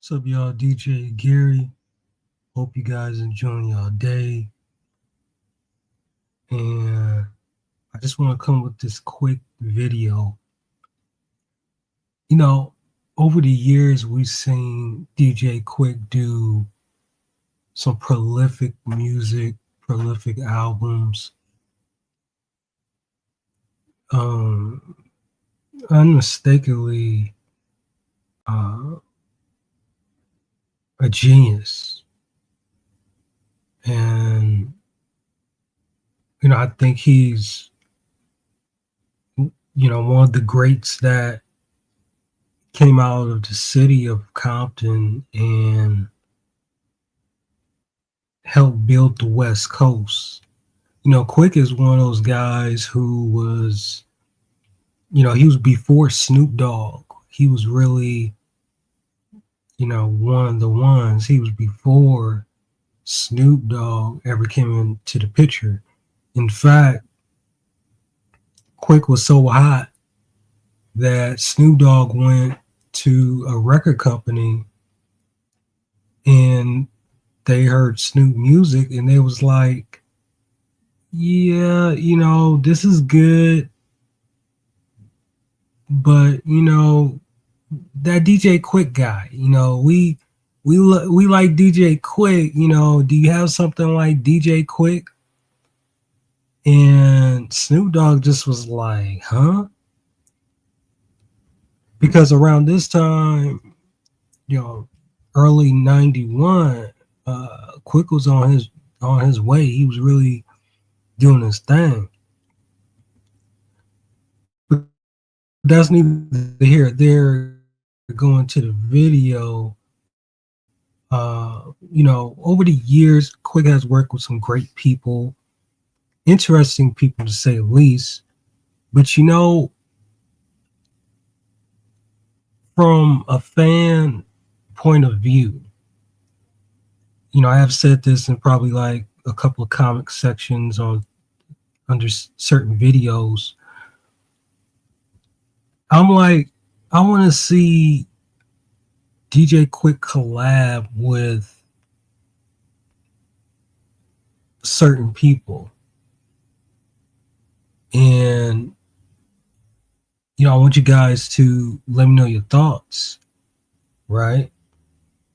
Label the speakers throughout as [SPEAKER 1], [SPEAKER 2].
[SPEAKER 1] What's up, y'all? DJ Gary. Hope you guys enjoying y'all day. And I just want to come with this quick video. You know, over the years, we've seen DJ Quik do some prolific music, prolific albums. Um, Unmistakably uh, a genius. And, I think he's, one of the greats that came out of the city of Compton and helped build the West Coast. Quick is one of those guys who was, he was before Snoop Dogg. He was really, one of the ones. He was before Snoop Dogg ever came into the picture. In fact, Quick was so hot that Snoop Dogg went to a record company and they heard Snoop music and they was like, yeah, this is good, but that DJ Quik guy, we like DJ Quik, do you have something like DJ Quik? And Snoop Dogg just was like, huh? Because around this time, early 91, Quik was on his way. He was really doing his thing. But that's neither here nor there. Going to the video, over the years, Quik has worked with some great people, interesting people to say the least. But from a fan point of view, I have said this in probably like a couple of comic sections on under certain videos. I'm like, I want to see DJ Quik collab with certain people. And, I want you guys to let me know your thoughts, right?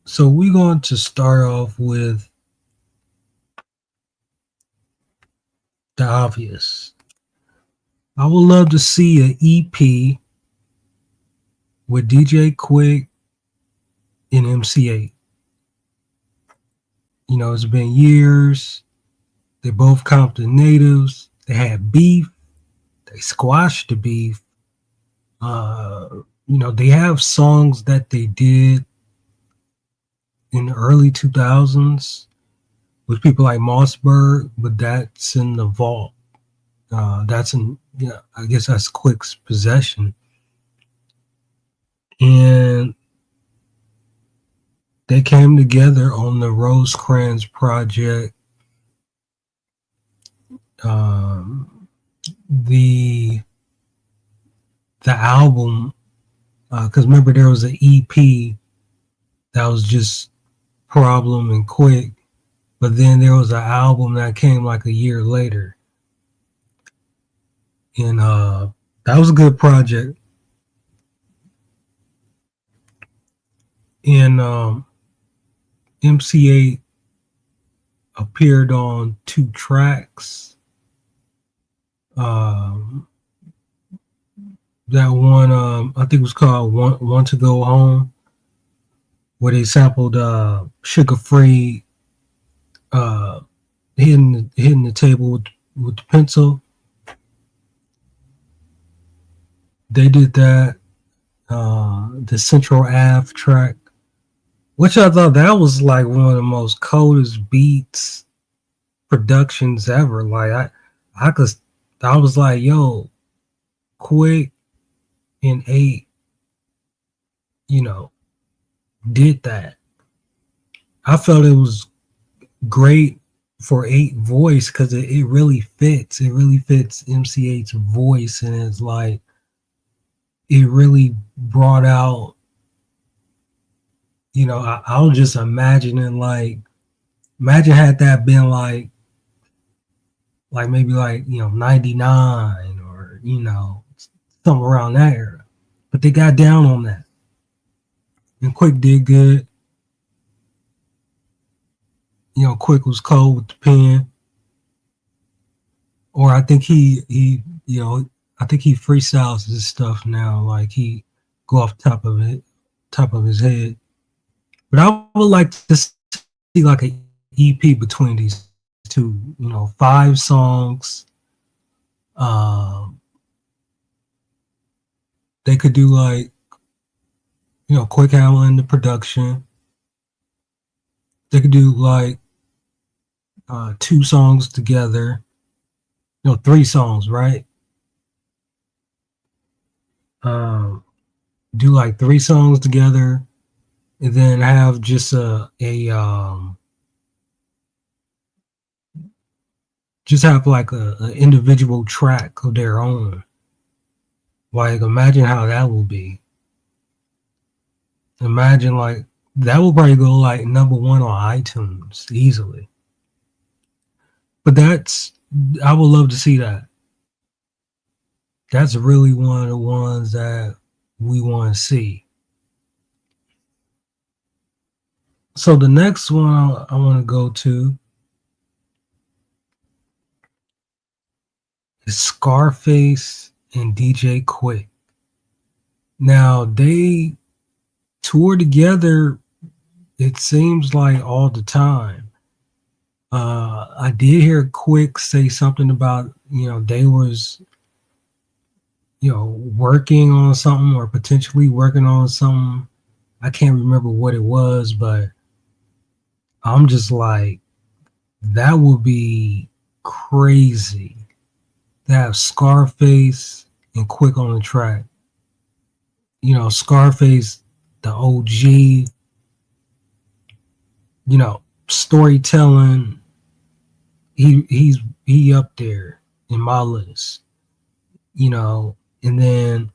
[SPEAKER 1] So we're going to start off with the obvious. I would love to see an EP with DJ Quik and MC8. It's been years. They both Compton natives. They had beef. They squashed the beef. They have songs that they did in the early 2000s with people like Mossberg, but that's in the vault. That's in, I guess that's Quik's possession. And they came together on the Rosecrans project. The album, because remember there was an EP that was just Problem and Quik, but then there was an album that came like a year later, and that was a good project. And MC8 appeared on 2 tracks. That one, I think it was called "Want to Go Home," where they sampled Sugar Free, hitting the table with the pencil. They did that. The Central Ave track, which I thought that was like one of the most coldest beats productions ever. Like I was like, yo, Quik and 8, did that. I felt it was great for 8 voice because it really fits. It really fits MC8's voice, and it's like it really brought out I was just imagining like, imagine had that been like maybe like 99 or something around that era, but they got down on that, and Quick did good. Quick was cold with the pen, or I think he freestyles his stuff now, like he go off top of his head. But I would like to see like an EP between these two, 5 songs. Um, they could do like, Quick handling the production. They could do like 2 songs together, 3 songs, right? Um, do like 3 songs together, and then have just just have like a individual track of their own. Like, imagine how that will be. Imagine like that will probably go like #1 on iTunes easily. But I would love to see that. That's really one of the ones that we want to see. So the next one I want to go to is Scarface and DJ Quik. Now they tour together, it seems like all the time. I did hear Quik say something about they was working on something or potentially working on something. I can't remember what it was, but I'm just like, that would be crazy to have Scarface and Quik on the track. Scarface, the OG, storytelling. He up there in my list. And then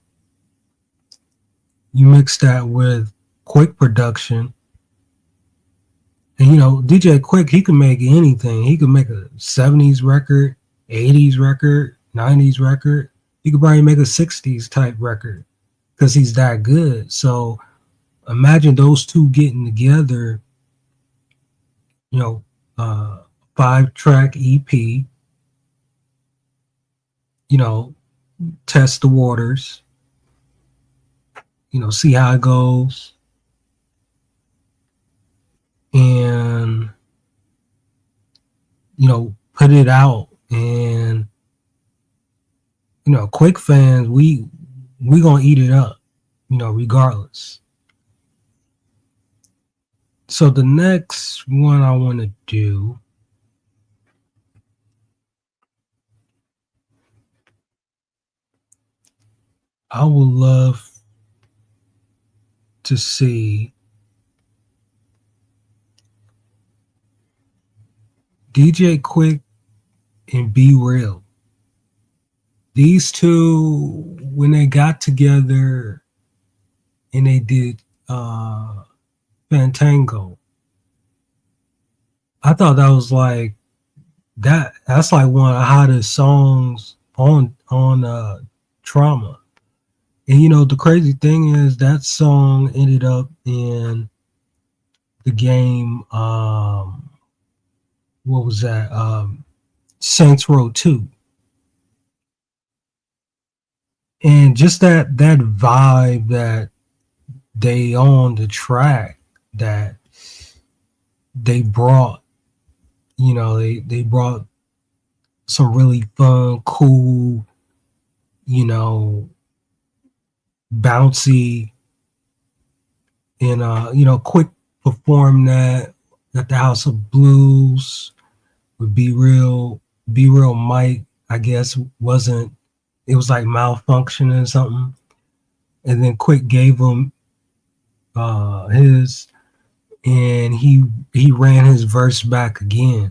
[SPEAKER 1] you mix that with Quik production, and DJ Quik, he can make anything. He could make a '70s record, '80s record, '90s record. He could probably make a '60s type record because he's that good. So imagine those two getting together. You know, 5-track EP. Test the waters. See how it goes, and put it out. And Quik fans, we gonna eat it up, regardless. So the next one I want to do, I would love to see DJ Quik and Be Real. These two, when they got together and they did Fantango, I thought that was like that's like one of the hottest songs on Trauma. And the crazy thing is that song ended up in the game, what was that? Saints Row 2. And just that vibe that they on the track that they brought, they brought some really fun, cool, bouncy, and Quik performed that at the House of Blues with Be Real Mike, I guess wasn't, it was like malfunctioning or something. And then Quik gave him his, and he ran his verse back again.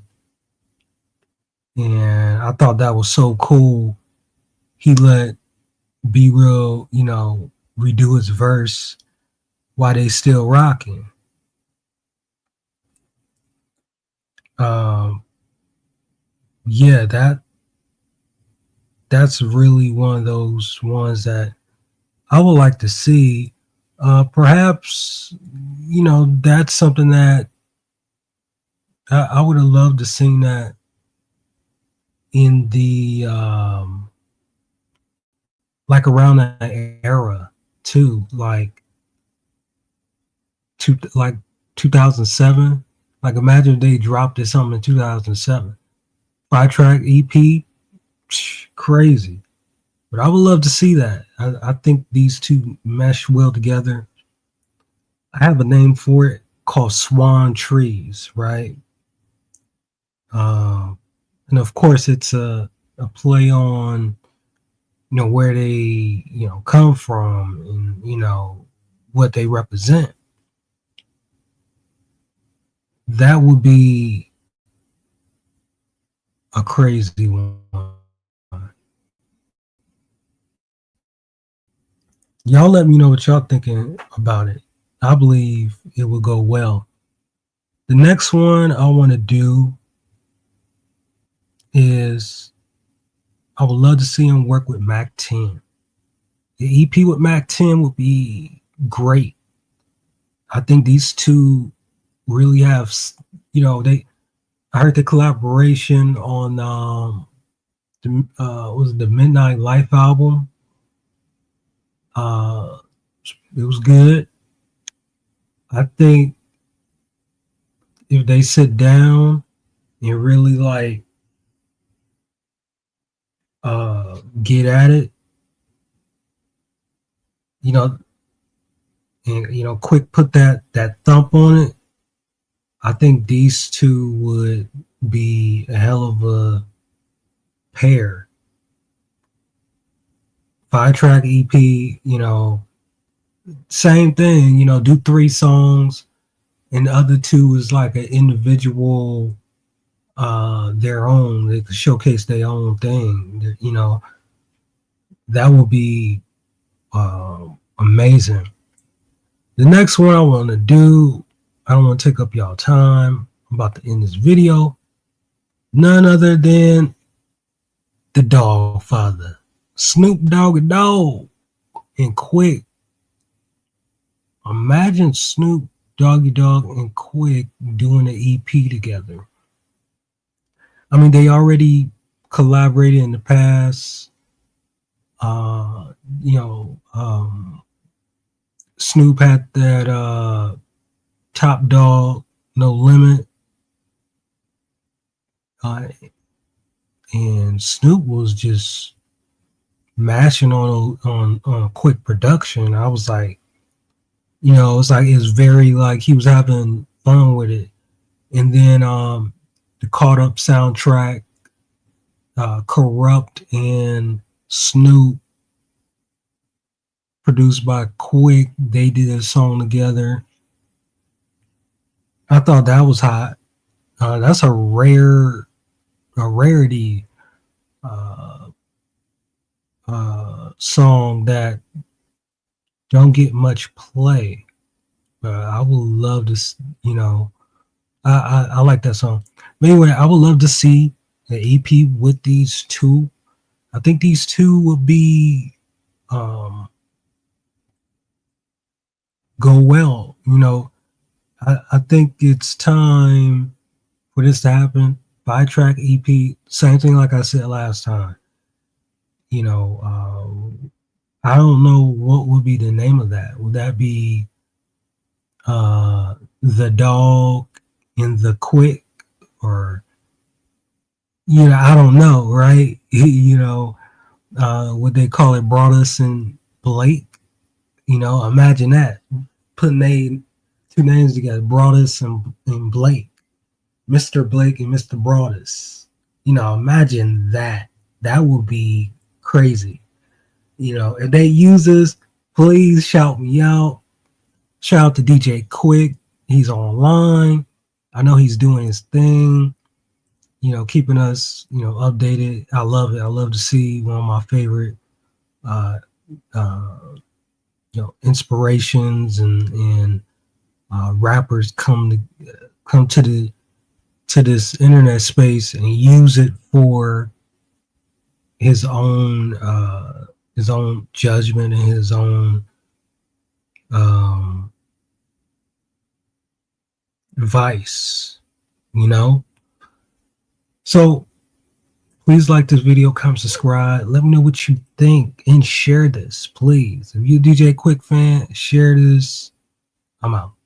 [SPEAKER 1] And I thought that was so cool. He let Be Real, redo his verse while they still rocking. Um, yeah, that's really one of those ones that I would like to see. Perhaps, that's something that I would have loved to seen that in the like around that era too, like 2007. Like imagine if they dropped this something in 2007. 5-track EP, crazy. But I would love to see that. I think these two mesh well together. I have a name for it called Swan Trees, right? Um, and of course, it's a play on where they come from and what they represent. That would be a crazy one. Y'all let me know what y'all thinking about it. I believe it will go well. The next one I want to do is I would love to see him work with Mac 10. The EP with Mac 10 would be great. I think these two really have, they. I heard the collaboration on was it the Midnight Life album. Uh, it was good. I think if they sit down and really get at it, you know, and Quik put that thump on it, I think these two would be a hell of a pair. 5-track EP, same thing, do 3 songs, and the other 2 is like an individual, their own. They could showcase their own thing. That would be amazing. The next one I want to do, I don't want to take up y'all time. I'm about to end this video. None other than the Dog Father, Snoop Doggy Dogg, and Quik. Imagine Snoop Doggy Dogg and Quik doing an EP together. I mean, they already collaborated in the past. Uh, you know, Snoop had that Top Dog, No Limit, and Snoop was just mashing on Quik production. I was like, it's like it's very like he was having fun with it. And then the Caught Up soundtrack, Corrupt and Snoop, produced by Quik. They did a song together. I thought that was hot. That's a rarity song that don't get much play. I would love to, I like that song. But anyway, I would love to see the EP with these two. I think these two will be go well. I think it's time for this to happen. 5-track EP, same thing like I said last time. I don't know what would be the name of that. Would that be the Dog and the Quik, or I don't know, right? What they call it, Broadus and Blake. Imagine that, putting two names together, Broadus and Blake, Mr. Blake and Mr. Broadus. Imagine that. That would be crazy. If they use this, please shout me out. Shout out to DJ Quik. He's online. I know he's doing his thing, keeping us, updated. I love it. I love to see one of my favorite, inspirations and rappers come to to this internet space and use it for his own judgment and his own um, vice, you know. So please like this video, comment, subscribe. Let me know what you think and share this, please. If you're a DJ Quik fan, share this. I'm out.